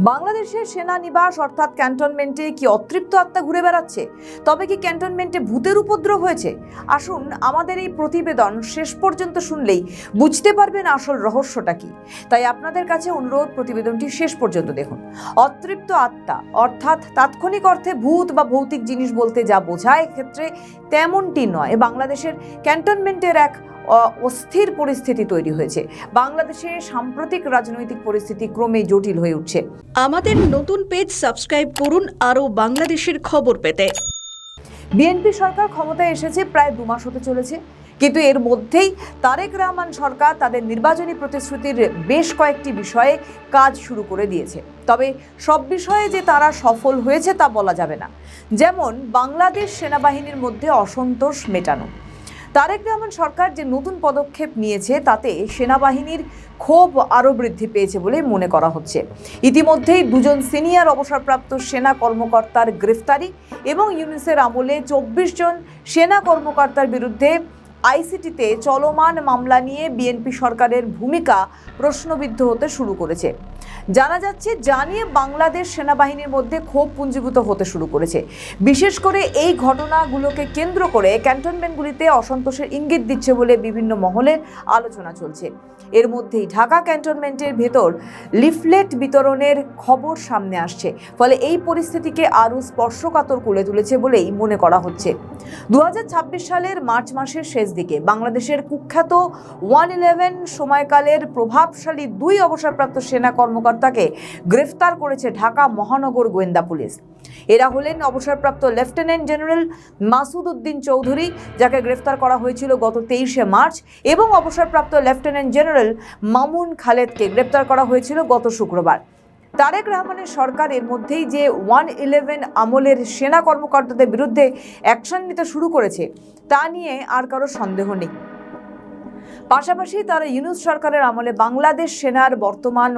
বাংলাদেশের সেনানিবাস অর্থাৎ ক্যান্টনমেন্টে কি অতৃপ্ত আত্মা ঘুরে বেড়াচ্ছে? তবে কি ক্যান্টনমেন্টে ভূতের উপদ্রব হয়েছে? আসুন আমাদের এই প্রতিবেদন শেষ পর্যন্ত শুনলেই বুঝতে পারবেন আসল রহস্যটা কি। তাই আপনাদের কাছে অনুরোধ, প্রতিবেদনটি শেষ পর্যন্ত দেখুন। অতৃপ্ত আত্মা অর্থাৎ তাৎক্ষণিক অর্থে ভূত বা ভৌতিক জিনিস বলতে যা বোঝায়, এক্ষেত্রে তেমনটি নয়। বাংলাদেশের ক্যান্টনমেন্টের এক অস্থির পরিস্থিতি তৈরি হয়েছে। বাংলাদেশে সাম্প্রতিক রাজনৈতিক পরিস্থিতি ক্রমেই জটিল হয়ে উঠছে। আমাদের নতুন পেজ সাবস্ক্রাইব করুন আরও বাংলাদেশের খবর পেতে। বিএনপি সরকার ক্ষমতায় এসেছে প্রায় 2 মাস হতে চলেছে, কিন্তু এর মধ্যেই তারেক রহমান সরকার তাদের নির্বাচনী প্রতিশ্রুতির বেশ কয়েকটি বিষয়ে কাজ শুরু করে দিয়েছে। তবে সব বিষয়ে যে তারা সফল হয়েছে তা বলা যাবে না। যেমন বাংলাদেশ সেনাবাহিনীর মধ্যে অসন্তোষ মেটানো। তারেক রহমান সরকার যে নতুন পদক্ষেপ নিয়েছে তাতে সেনাবাহিনীর ক্ষোভ আরও বৃদ্ধি পেয়েছে বলে মনে করা হচ্ছে। ইতিমধ্যেই 2 সিনিয়র অবসরপ্রাপ্ত সেনা কর্মকর্তার গ্রেফতারি এবং ইউনূসের আমলে 24 জন সেনা কর্মকর্তার বিরুদ্ধে আইসিটিতে চলমান মামলা নিয়ে বিএনপি সরকারের ভূমিকা প্রশ্নবিদ্ধ হতে শুরু করেছে। জানা যাচ্ছে নিয়ে বাংলাদেশ সেনাবাহিনীর মধ্যে ক্ষোভ পুঞ্জীভূত হতে শুরু করেছে। বিশেষ করে এই ঘটনাগুলোকে কেন্দ্র করে ক্যান্টনমেন্টগুলিতে অসন্তোষের ইঙ্গিত দিচ্ছে বলে বিভিন্ন মহলের আলোচনা চলছে। এর মধ্যেই ঢাকা ক্যান্টনমেন্টের ভেতর লিফলেট বিতরণের খবর সামনে আসছে, ফলে এই পরিস্থিতিকে আরও স্পর্শকাতর করে তুলেছে বলেই মনে করা হচ্ছে। 2026 সালের মার্চ মাসের শেষ দিকে বাংলাদেশের কুখ্যাত 111 সময়কালের প্রভাবশালী 2 অবসরপ্রাপ্ত সেনা কর্মকর্তাকে গ্রেফতার করেছে ঢাকা মহানগর গোয়েন্দা পুলিশ। এরা হলেন অবসরপ্রাপ্ত লেফটেন্যান্ট জেনারেল মাসুদ উদ্দিন চৌধুরী, যাকে গ্রেফতার করা হয়েছিল গত 23শে মার্চ, এবং অবসরপ্রাপ্ত লেফটেন্যান্ট জেনারেল মামুন খালেদকে গ্রেফতার করা হয়েছিল গত শুক্রবার। তারেক রহমানের সরকার এর মধ্যেই যে 111 আমলের সেনা কর্মকর্তাদের বিরুদ্ধে অ্যাকশন নিতে শুরু করেছে তা নিয়ে আর কারো সন্দেহ নেই। পাশাপাশি তারা ইউনূস সরকারের আমলে বাংলাদেশ সেনার বর্তমান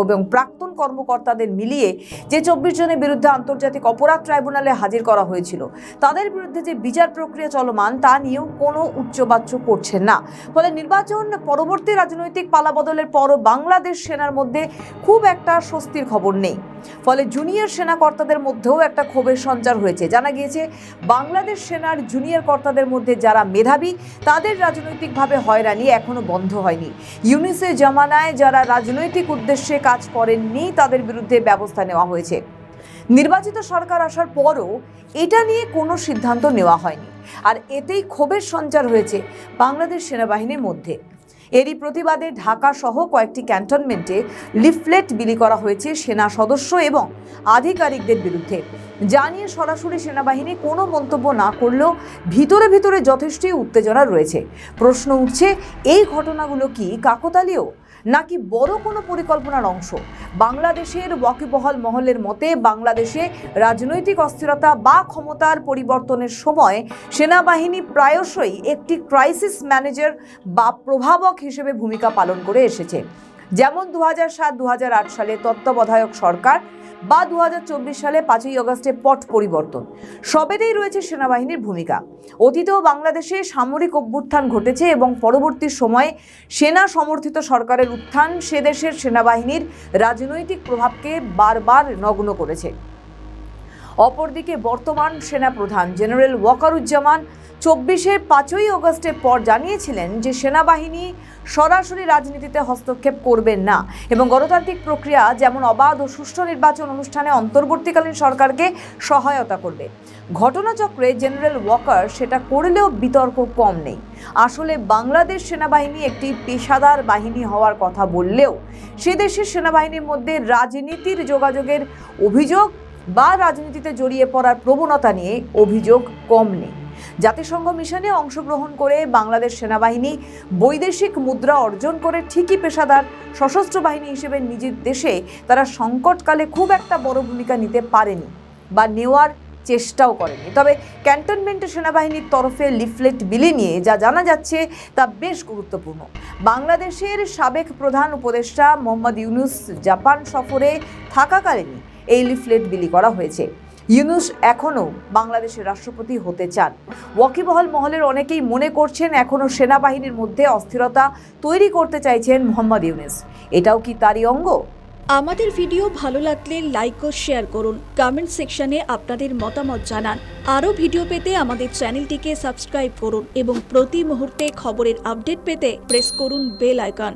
এবং প্রাক্তন কর্মকর্তাদের মিলিয়ে যে 24 জনের বিরুদ্ধে আন্তর্জাতিক অপরাধ ট্রাইব্যুনালে হাজির করা হয়েছিল, তাদের বিরুদ্ধে যে বিচার প্রক্রিয়া চলমান তা নিয়েও কোনো উচ্চবাচ্য করছেন না। ফলে নির্বাচন পরবর্তী রাজনৈতিক পালাবদলের পরও বাংলাদেশ সেনার মধ্যে খুব একটা স্বস্তির খবর নেই। ফলে জুনিয়র সেনা কর্তাদের মধ্যেও একটা ক্ষোভের সঞ্চার হয়েছে। জানা গিয়েছে বাংলাদেশ সেনার জুনিয়র কর্তাদের মধ্যে যারা মেধাবী, তাদের রাজনৈতিকভাবে হয়রানি এখনো বন্ধ হয়নি। ইউনূসের জামানায় যারা রাজনৈতিক উদ্দেশ্যে কাজ করেননি তাদের বিরুদ্ধে ব্যবস্থা নেওয়া হয়েছে। নির্বাচিত সরকার আসার পরও এটা নিয়ে কোনো সিদ্ধান্ত নেওয়া হয়নি, আর এতেই ক্ষোভের সঞ্চার হয়েছে বাংলাদেশ সেনাবাহিনীর মধ্যে। এরই প্রতিবাদে ঢাকা সহ কয়েকটি ক্যান্টনমেন্টে লিফলেট বিলি করা হয়েছে সেনা সদস্য এবং আধিকারিকদের বিরুদ্ধে। নিয়ে সরাসরি সেনাবাহিনী কোনো মন্তব্য না করলেও ভিতরে ভিতরে যথেষ্টই উত্তেজনা রয়েছে। প্রশ্ন উঠছে, এই ঘটনাগুলো কি কাকতালীয় নাকি বড় কোনো পরিকল্পনার অংশ? বাংলাদেশের ওয়াকিবহাল মহলের মতে বাংলাদেশে রাজনৈতিক অস্থিরতা বা ক্ষমতার পরিবর্তনের সময় সেনাবাহিনী প্রায়শই একটি ক্রাইসিস ম্যানেজার বা প্রভাবক হিসেবে ভূমিকা পালন করে এসেছে। যেমন 2007-2008 সালে তত্ত্বাবধায়ক সরকার বা 2024 সালে 5ই আগস্টে পট পরিবর্তন, সবেতেই রয়েছে সেনাবাহিনীর ভূমিকা। অতীতেও বাংলাদেশে সামরিক অভ্যুত্থান ঘটেছে এবং পরবর্তী সময়ে সেনা সমর্থিত সরকারের উত্থান সে দেশের সেনাবাহিনীর রাজনৈতিক প্রভাবকে বারবার নগ্ন করেছে। অপরদিকে বর্তমান সেনাপ্রধান জেনারেল ওয়াকারুজ্জামান 5ই আগস্টের পর জানিয়েছিলেন যে সেনাবাহিনী সরাসরি রাজনীতিতে হস্তক্ষেপ করবেন না এবং গণতান্ত্রিক প্রক্রিয়া যেমন অবাধ ও সুষ্ঠু নির্বাচন অনুষ্ঠানে অন্তর্বর্তীকালীন সরকারকে সহায়তা করবে। ঘটনাচক্রে জেনারেল ওয়াকার সেটা করলেও বিতর্ক কম নেই। আসলে বাংলাদেশ সেনাবাহিনী একটি পেশাদার বাহিনী হওয়ার কথা বললেও সে দেশের সেনাবাহিনীর মধ্যে রাজনীতির যোগাযোগের অভিযোগ বা রাজনীতিতে জড়িয়ে পড়ার প্রবণতা নিয়ে অভিযোগ কম নেই। জাতিসংঘ মিশনে অংশগ্রহণ করে বাংলাদেশ সেনাবাহিনী বৈদেশিক মুদ্রা অর্জন করে ঠিকই পেশাদার সশস্ত্র বাহিনী হিসেবে নিজের দেশে তারা সংকটকালে খুব একটা বড় ভূমিকা নিতে পারেনি বা নেওয়ার চেষ্টাও করেনি। তবে ক্যান্টনমেন্টের সেনাবাহিনীর তরফে লিফলেট বিলি নিয়ে যা জানা যাচ্ছে তা বেশ গুরুত্বপূর্ণ। বাংলাদেশের সাবেক প্রধান উপদেষ্টা মোহাম্মদ ইউনূস জাপান সফরে থাকাকালীনই এই লিফলেট বিলি করা হয়েছে। ইউনূস এখনও বাংলাদেশের রাষ্ট্রপতি হতে চান। ওয়াকিবহাল মহলের অনেকেই মনে করছেন এখনও সেনাবাহিনীর মধ্যে অস্থিরতা তৈরি করতে চাইছেন মোহাম্মদ ইউনূস। এটাও কি তারই অঙ্গ? আমাদের ভিডিও ভালো লাগলে লাইক ও শেয়ার করুন, কমেন্ট সেকশনে আপনাদের মতামত জানান। আরও ভিডিও পেতে আমাদের চ্যানেলটিকে সাবস্ক্রাইব করুন এবং প্রতি মুহূর্তে খবরের আপডেট পেতে প্রেস করুন বেল আইকন।